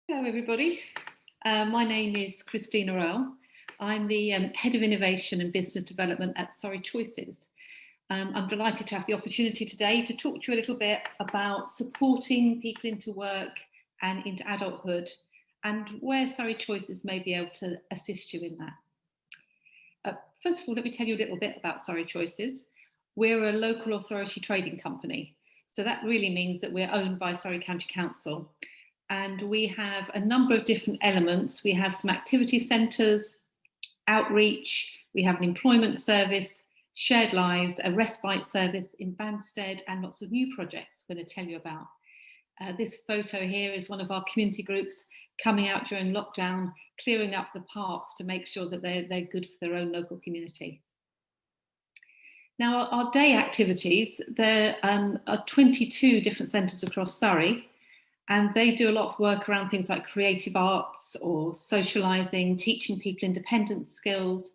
Hello, everybody. My name is Christina Earl. I'm the Head of Innovation and Business Development at Surrey Choices. I'm delighted to have the opportunity today to talk to you a little bit about supporting people into work and into adulthood and where Surrey Choices may be able to assist you in that. First of all, let me tell you a little bit about Surrey Choices. We're a local authority trading company. So that really means that we're owned by Surrey County Council. And we have a number of different elements. We have some activity centres, outreach, we have an employment service, shared lives, a respite service in Banstead, and lots of new projects I'm going to tell you about. This photo here is one of our community groups coming out during lockdown, clearing up the parks to make sure that they're good for their own local community. Now, our day activities, there are 22 different centres across Surrey, and they do a lot of work around things like creative arts or socialising, teaching people independent skills,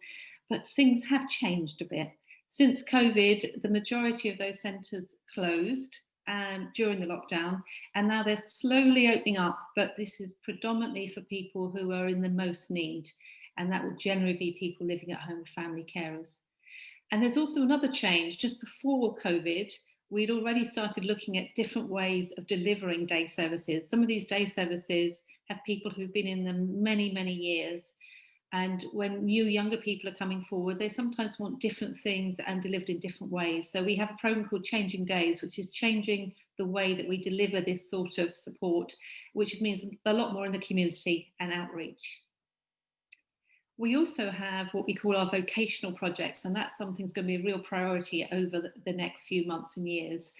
but things have changed a bit. Since COVID, the majority of those centres closed during the lockdown, and now they're slowly opening up, but this is predominantly for people who are in the most need, and that would generally be people living at home with family carers. And there's also another change. Just before COVID, we'd already started looking at different ways of delivering day services. Some of these day services have people who've been in them many, many years. And when new younger people are coming forward, they sometimes want different things and delivered in different ways. So we have a program called Changing Days, which is changing the way that we deliver this sort of support, which means a lot more in the community and outreach. We also have what we call our vocational projects, and that's something that's going to be a real priority over the next few months and years.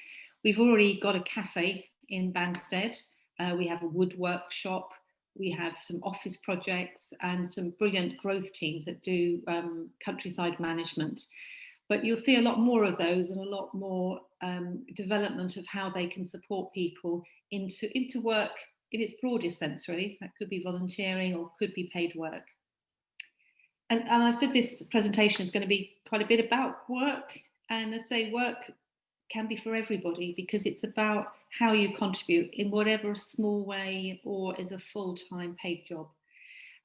We've already got a cafe in Banstead, we have a wood workshop, we have some office projects and some brilliant growth teams that do countryside management. But you'll see a lot more of those and a lot more development of how they can support people into work in its broadest sense, really. That could be volunteering or could be paid work. And I said this presentation is going to be quite a bit about work. And I say work can be for everybody because it's about how you contribute in whatever small way or as a full-time paid job.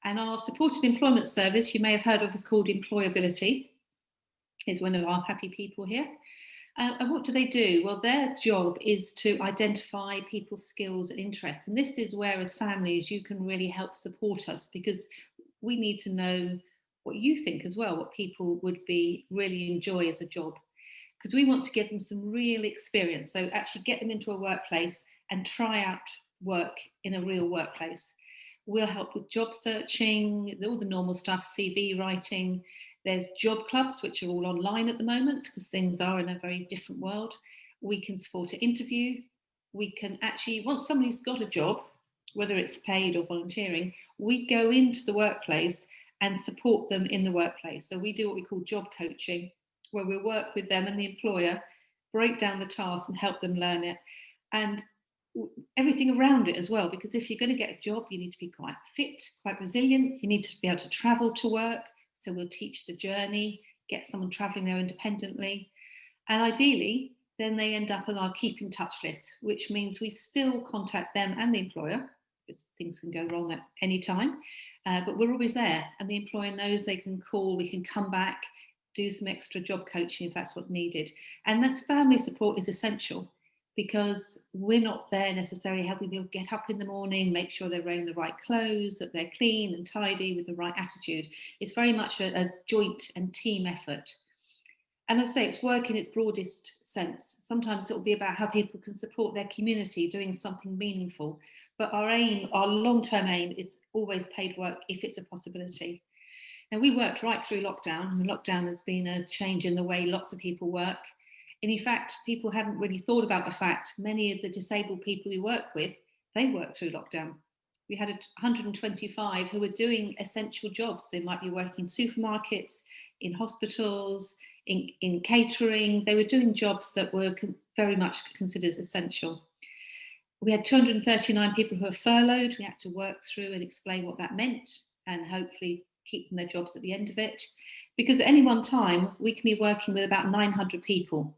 And our supported employment service, you may have heard of, is called Employability. Is one of our happy people here. And what do? Well, their job is to identify people's skills and interests. And this is where, as families, you can really help support us because we need to know what you think as well, what people would be really enjoy as a job, because we want to give them some real experience. So actually get them into a workplace and try out work in a real workplace. We'll help with job searching, all the normal stuff, CV writing. There's job clubs, which are all online at the moment because things are in a very different world. We can support an interview. We can actually, once somebody's got a job, whether it's paid or volunteering, we go into the workplace and support them in the workplace. So we do what we call job coaching, where we work with them and the employer, break down the task and help them learn it. And everything around it as well, because if you're going to get a job, you need to be quite fit, quite resilient. You need to be able to travel to work. So we'll teach the journey, get someone traveling there independently. And ideally, then they end up on our keep in touch list, which means we still contact them and the employer, because things can go wrong at any time, but we're always there. And the employer knows they can call, we can come back, do some extra job coaching if that's what's needed. And that family support is essential because we're not there necessarily helping people get up in the morning, make sure they're wearing the right clothes, that they're clean and tidy with the right attitude. It's very much a joint and team effort. And as I say, it's work in its broadest sense. Sometimes it will be about how people can support their community doing something meaningful. But our aim, our long-term aim, is always paid work if it's a possibility. Now, we worked right through lockdown. I mean, lockdown has been a change in the way lots of people work. And in fact, people haven't really thought about the fact many of the disabled people we work with, they worked through lockdown. We had 125 who were doing essential jobs. They might be working in supermarkets, in hospitals, in catering. They were doing jobs that were very much considered essential. We had 239 people who were furloughed. We had to work through and explain what that meant and hopefully keep them their jobs at the end of it. Because at any one time, we can be working with about 900 people.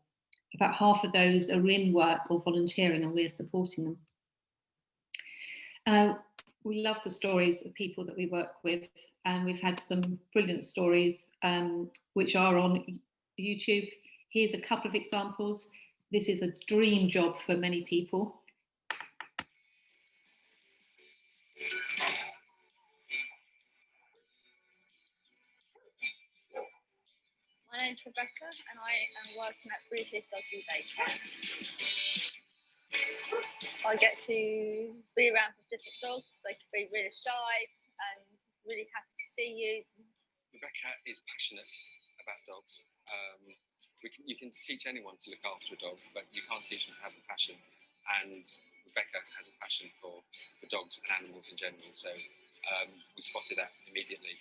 About half of those are in work or volunteering and we're supporting them. We love the stories of people that we work with, and we've had some brilliant stories which are on YouTube. Here's a couple of examples. This is a dream job for many people. My name's Rebecca and I am working at British Doggy Daycare. I get to be around with different dogs. They can be really shy and really happy to see you. Rebecca is passionate about dogs. You can teach anyone to look after a dog, but you can't teach them to have a passion. And Rebecca has a passion for dogs and animals in general, so we spotted that immediately.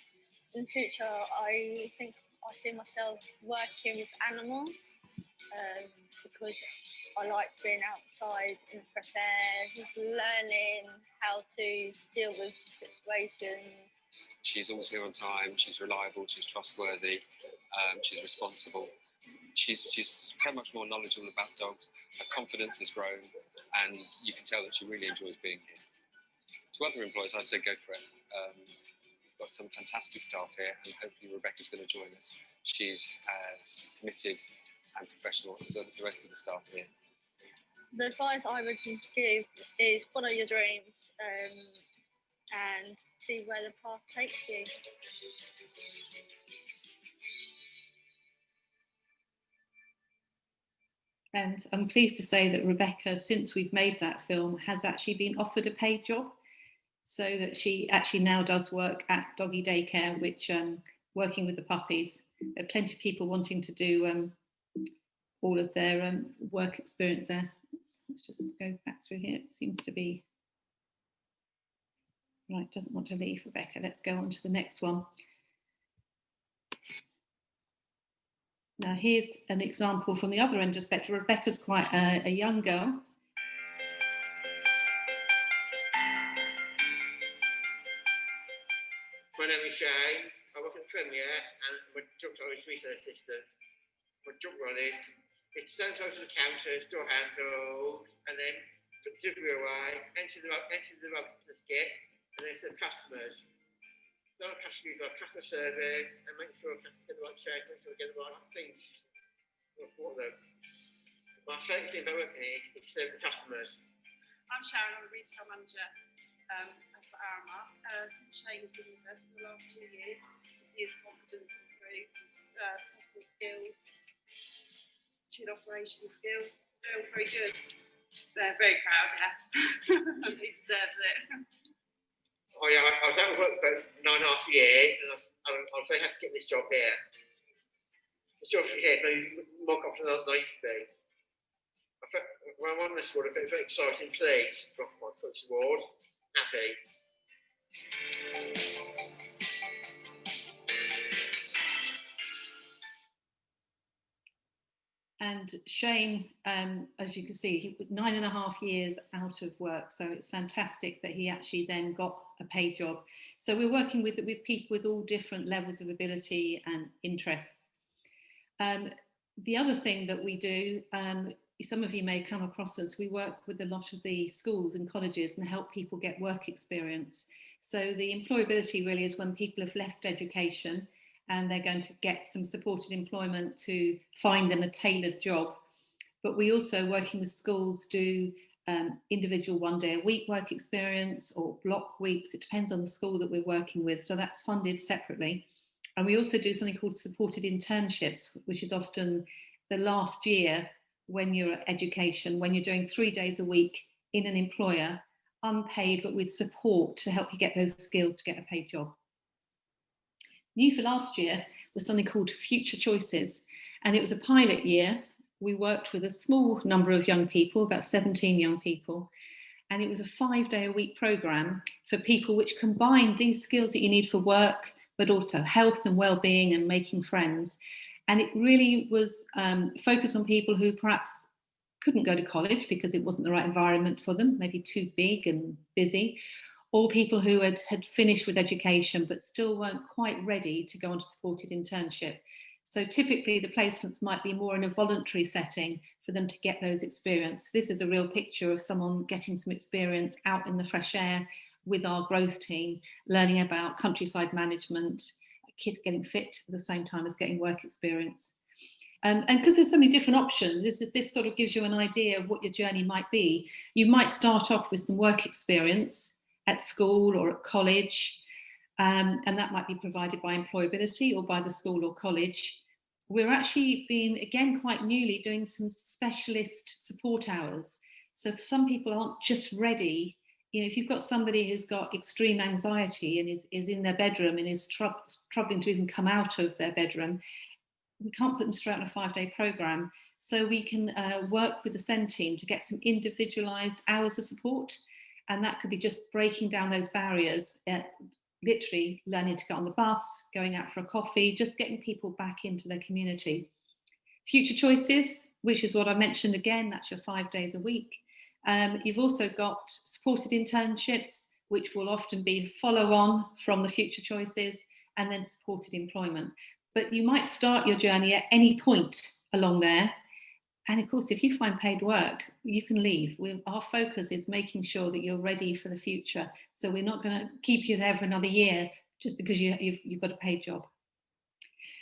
In the future, I think I see myself working with animals because I like being outside in the fresh air, learning how to deal with situations. She's always here on time, she's reliable, she's trustworthy, she's responsible. She's so much more knowledgeable about dogs, her confidence has grown, and you can tell that she really enjoys being here. To other employees, I'd say go for it. We've got some fantastic staff here, and hopefully Rebecca's going to join us. She's as committed and professional as the rest of the staff here. The advice I would give is follow your dreams and see where the path takes you. And I'm pleased to say that Rebecca, since we've made that film, has actually been offered a paid job, so that she actually now does work at Doggy Daycare, which working with the puppies. There are plenty of people wanting to do all of their work experience there. Oops, let's just go back through here. It seems to be right, doesn't want to leave, Rebecca. Let's go on to the next one. Now here's an example from the other end of the spectrum. Rebecca's quite a young girl. My name is Shane. I work at Premier and I'm a drug research assistant. My job role is to sanitize the counter, store hand tools, and then put the delivery away, enter the skip, and then serve customers. So our customers use our customer service and make sure customers get the right check, make sure we get the right things for them. My favourite thing about working here is serving customers. I'm Sharon, I'm a retail manager for Arma. Shane has been with us for the last 2 years. His confidence improved, his customer skills, tin operation skills, they're all very good. They're very proud, yeah. He deserves it. Oh yeah, I was out of work for 9.5 years and I was very happy to get this job here. This job here is maybe more confident than I used to be. When I'm on this award, I feel very excited and pleased to offer my first award. Happy. And Shane, as you can see, he put 9.5 years out of work. So it's fantastic that he actually then got a paid job. So we're working with people with all different levels of ability and interests. The other thing that we do, some of you may come across us, we work with a lot of the schools and colleges and help people get work experience. So the employability really is when people have left education and they're going to get some supported employment to find them a tailored job. But we also, working with schools, do individual 1 day a week work experience or block weeks. It depends on the school that we're working with. So that's funded separately. And we also do something called supported internships, which is often the last year when you're at education, when you're doing 3 days a week in an employer, unpaid, but with support to help you get those skills to get a paid job. New for last year was something called Future Choices, and it was a pilot year. We worked with a small number of young people, about 17 young people, and it was a 5 day a week programme for people which combined these skills that you need for work, but also health and well-being and making friends. And it really was focused on people who perhaps couldn't go to college because it wasn't the right environment for them, maybe too big and busy, or people who had finished with education but still weren't quite ready to go on to supported internship. So typically the placements might be more in a voluntary setting for them to get those experience. This is a real picture of someone getting some experience out in the fresh air with our growth team, learning about countryside management, kids getting fit at the same time as getting work experience. And because there's so many different options, this sort of gives you an idea of what your journey might be. You might start off with some work experience at school or at college, and that might be provided by employability or by the school or college. We're actually been, again, quite newly doing some specialist support hours. So some people aren't just ready. You know, if you've got somebody who's got extreme anxiety and is in their bedroom and is struggling to even come out of their bedroom, we can't put them straight on a 5-day programme. So we can work with the SEND team to get some individualised hours of support. And that could be just breaking down those barriers, literally learning to get on the bus, going out for a coffee, just getting people back into their community. Future Choices, which is what I mentioned again, that's your 5 days a week. You've also got supported internships, which will often be follow on from the Future Choices, and then supported employment. But you might start your journey at any point along there. And of course, if you find paid work, you can leave. Our focus is making sure that you're ready for the future. So we're not going to keep you there for another year just because you've got a paid job.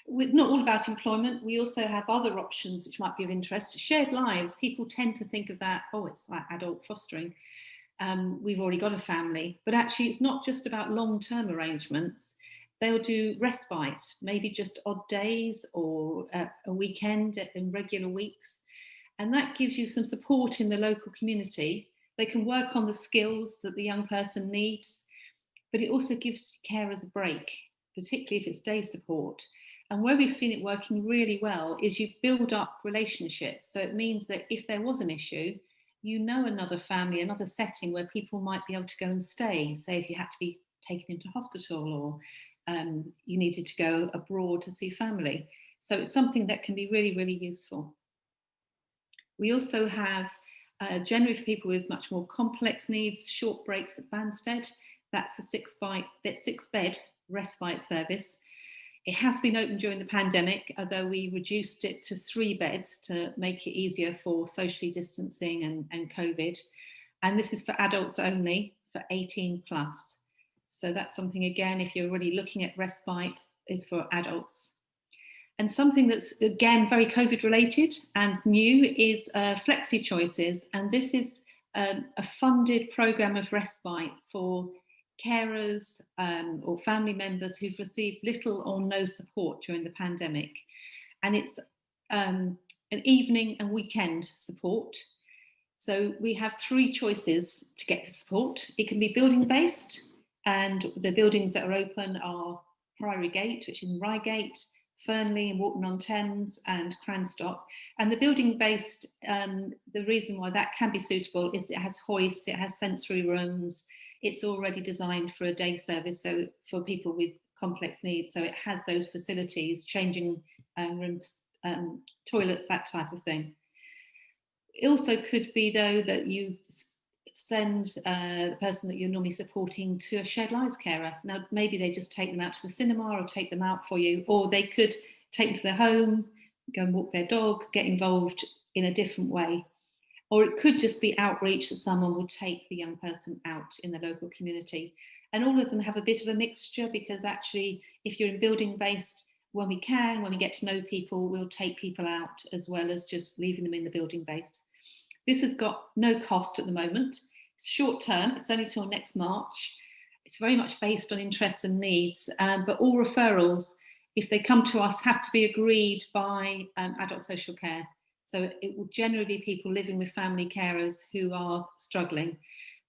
We're not all about employment. We also have other options which might be of interest. Shared lives, people tend to think of that, oh, it's like adult fostering. We've already got a family. But actually, it's not just about long-term arrangements. They'll do respite, maybe just odd days or a weekend in regular weeks. And that gives you some support in the local community. They can work on the skills that the young person needs, but it also gives carers a break, particularly if it's day support. And where we've seen it working really well is you build up relationships. So it means that if there was an issue, you know another family, another setting where people might be able to go and stay, say if you had to be taken into hospital or you needed to go abroad to see family. So it's something that can be really, really useful. We also have, generally for people with much more complex needs, short breaks at Banstead. That's a 6-bed respite service. It has been open during the pandemic, although we reduced it to 3 beds to make it easier for socially distancing and COVID. And this is for adults only, for 18 plus. So that's something, again, if you're already looking at respite, is for adults. And something that's, again, very COVID related and new is Flexi Choices. And this is a funded programme of respite for carers or family members who've received little or no support during the pandemic. And it's an evening and weekend support. So we have 3 choices to get the support. It can be building based, and the buildings that are open are Priory Gate, which is in Reigate, Fernley and Walton-on-Thames and Cranstock. And the building based, the reason why that can be suitable is it has hoists, it has sensory rooms, it's already designed for a day service, so for people with complex needs. So it has those facilities, changing rooms, toilets, that type of thing. It also could be, though, that you send the person that you're normally supporting to a shared lives carer. Now, maybe they just take them out to the cinema or take them out for you, or they could take them to their home, go and walk their dog, get involved in a different way. Or it could just be outreach that someone will take the young person out in the local community. And all of them have a bit of a mixture, because actually, if you're in building based, when we get to know people, we'll take people out as well as just leaving them in the building base. This has got no cost at the moment. It's short term, it's only till next March. It's very much based on interests and needs, but all referrals, if they come to us, have to be agreed by adult social care. So it will generally be people living with family carers who are struggling.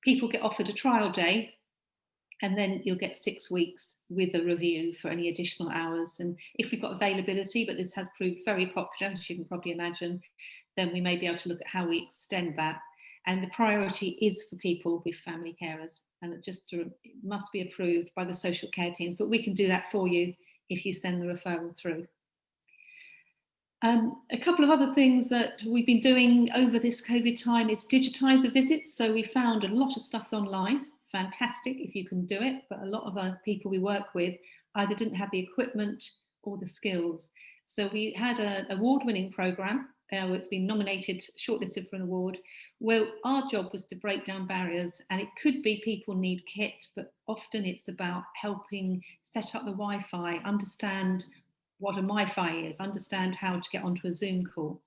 People get offered a trial day, and then you'll get 6 weeks with a review for any additional hours. And if we've got availability, but this has proved very popular, as you can probably imagine, then we may be able to look at how we extend that. And the priority is for people with family carers, and it must be approved by the social care teams, but we can do that for you if you send the referral through. A couple of other things that we've been doing over this COVID time is digitise the visits. So we found a lot of stuff's online. Fantastic if you can do it, but a lot of the people we work with either didn't have the equipment or the skills. So we had an award-winning programme it's been nominated, shortlisted for an award. Well, our job was to break down barriers, and it could be people need kit, but often it's about helping set up the Wi-Fi, understand what a Wi-Fi is, understand how to get onto a Zoom call.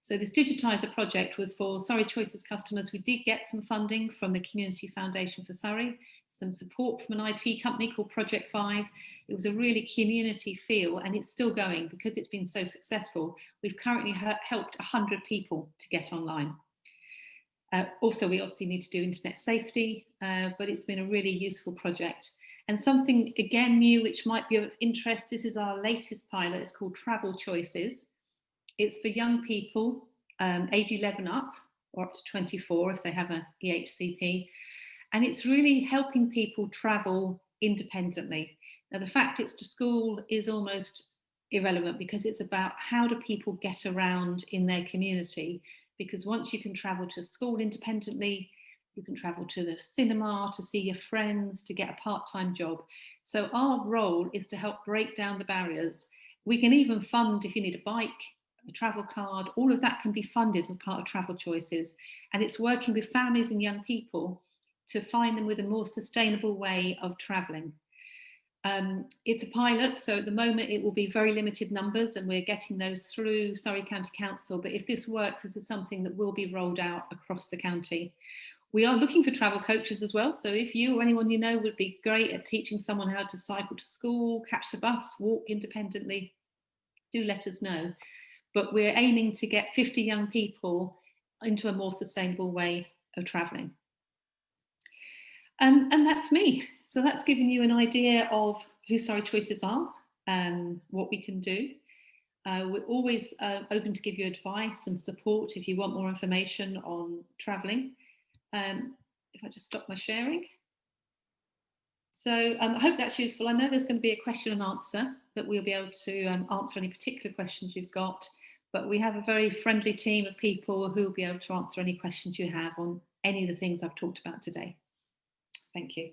So this digitiser project was for Surrey Choices customers. We did get some funding from the Community Foundation for Surrey, some support from an IT company called Project 5. It was a really community feel, and it's still going because it's been so successful. We've currently helped 100 people to get online. Also, we obviously need to do internet safety, but it's been a really useful project. And something again new, which might be of interest, this is our latest pilot. It's called Travel Choices. It's for young people, age 11 up, or up to 24 if they have a EHCP. And it's really helping people travel independently. Now, the fact it's to school is almost irrelevant because it's about how do people get around in their community. Because once you can travel to school independently, you can travel to the cinema, to see your friends, to get a part-time job. So our role is to help break down the barriers. We can even fund if you need a bike, a travel card, all of that can be funded as part of Travel Choices. And it's working with families and young people to find them with a more sustainable way of travelling. It's a pilot, so at the moment it will be very limited numbers and we're getting those through Surrey County Council, but if this works, this is something that will be rolled out across the county. We are looking for travel coaches as well, so if you or anyone you know would be great at teaching someone how to cycle to school, catch the bus, walk independently, do let us know. But we're aiming to get 50 young people into a more sustainable way of travelling. And that's me. So that's given you an idea of who Surrey Choices are and what we can do. We're always open to give you advice and support if you want more information on travelling. If I just stop my sharing. So I hope that's useful. I know there's going to be a question and answer that we'll be able to answer any particular questions you've got, but we have a very friendly team of people who will be able to answer any questions you have on any of the things I've talked about today. Thank you.